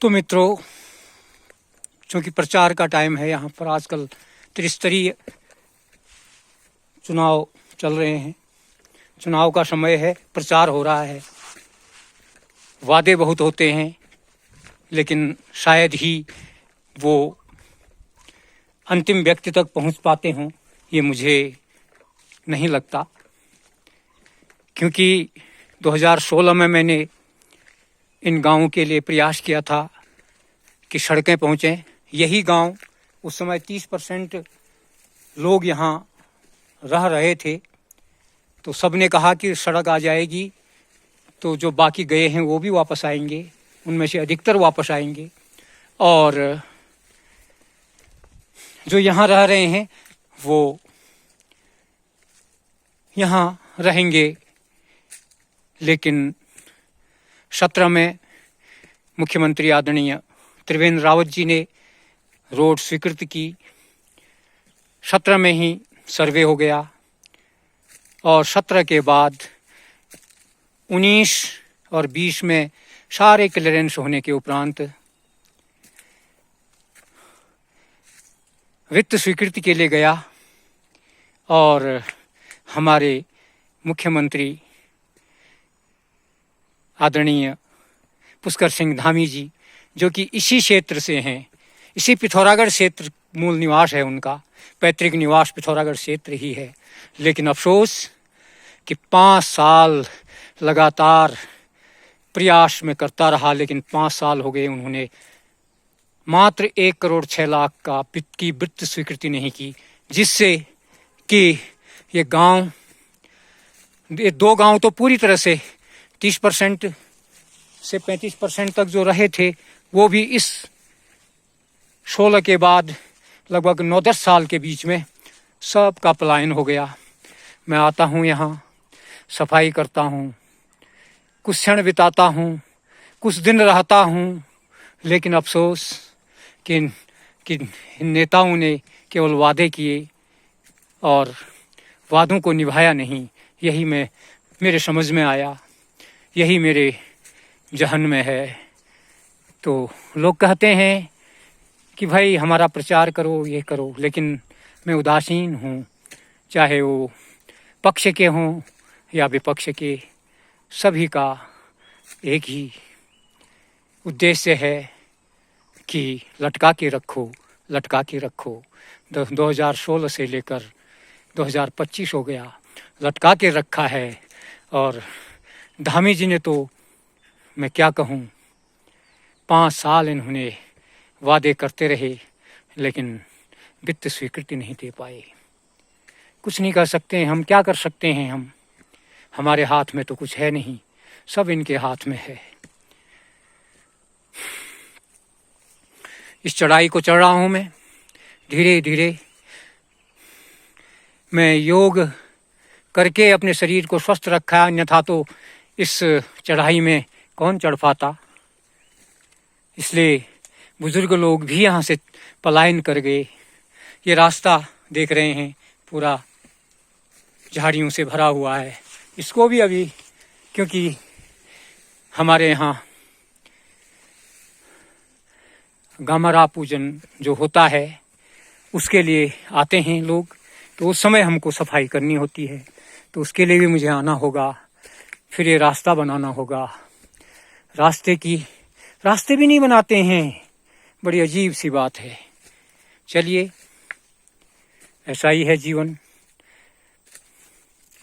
तो मित्रों, चूंकि प्रचार का टाइम है, यहाँ पर आजकल त्रिस्तरीय चुनाव चल रहे हैं। चुनाव का समय है, प्रचार हो रहा है, वादे बहुत होते हैं, लेकिन शायद ही वो अंतिम व्यक्ति तक पहुंच पाते हों, ये मुझे नहीं लगता। क्योंकि 2016 में मैंने इन गांवों के लिए प्रयास किया था कि सड़कें पहुँचें। यही गांव उस समय 30% लोग यहाँ रह रहे थे, तो सबने कहा कि सड़क आ जाएगी तो जो बाकी गए हैं वो भी वापस आएंगे, उनमें से अधिकतर वापस आएंगे, और जो यहाँ रह रहे हैं वो यहाँ रहेंगे। लेकिन 17 में मुख्यमंत्री आदरणीय त्रिवेंद्र रावत जी ने रोड स्वीकृत की। 17 में ही सर्वे हो गया, और 17 के बाद 19 और 20 में सारे क्लियरेंस होने के उपरांत वित्त स्वीकृति के लिए गया, और हमारे मुख्यमंत्री आदरणीय पुष्कर सिंह धामी जी, जो कि इसी क्षेत्र से हैं, इसी पिथौरागढ़ क्षेत्र मूल निवास है उनका, पैतृक निवास पिथौरागढ़ क्षेत्र ही है। लेकिन अफसोस कि 5 साल लगातार प्रयास में करता रहा, लेकिन 5 साल हो गए, उन्होंने मात्र 1 करोड़ 6 लाख की वित्त स्वीकृति नहीं की, जिससे कि ये 2 गांव तो पूरी तरह से 30% से 35% तक जो रहे थे, वो भी इस 16 के बाद लगभग 9-10 साल के बीच में सब का पलायन हो गया। मैं आता हूँ यहाँ, सफाई करता हूँ, कुछ क्षण बिताता हूँ, कुछ दिन रहता हूँ, लेकिन अफसोस कि इन नेताओं ने केवल वादे किए और वादों को निभाया नहीं। यही मेरे समझ में आया, यही मेरे जहन में है। तो लोग कहते हैं कि भाई हमारा प्रचार करो, ये करो, लेकिन मैं उदासीन हूँ, चाहे वो पक्ष के हों या विपक्ष के। सभी का एक ही उद्देश्य है कि लटका के रखो, लटका के रखो। 2016 से लेकर 2025 हो गया, लटका के रखा है। और धामी जी ने तो मैं क्या कहूँ, 5 साल इन्होंने वादे करते रहे, लेकिन वित्त स्वीकृति नहीं दे पाए। कुछ नहीं कर सकते हैं हम, क्या कर सकते हैं हम? हमारे हाथ में तो कुछ है नहीं, सब इनके हाथ में है। इस चढ़ाई को चढ़ रहा हूँ मैं, धीरे धीरे। मैं योग करके अपने शरीर को स्वस्थ रखा, अन्यथा तो इस चढ़ाई में कौन चढ़ पाता। इसलिए बुजुर्ग लोग भी यहाँ से पलायन कर गए। ये रास्ता देख रहे हैं, पूरा झाड़ियों से भरा हुआ है। इसको भी अभी, क्योंकि हमारे यहाँ गामरा पूजन जो होता है उसके लिए आते हैं लोग, तो उस समय हमको सफाई करनी होती है, तो उसके लिए भी मुझे आना होगा। फिर ये रास्ता बनाना होगा। रास्ते भी नहीं बनाते हैं, बड़ी अजीब सी बात है। चलिए, ऐसा ही है जीवन।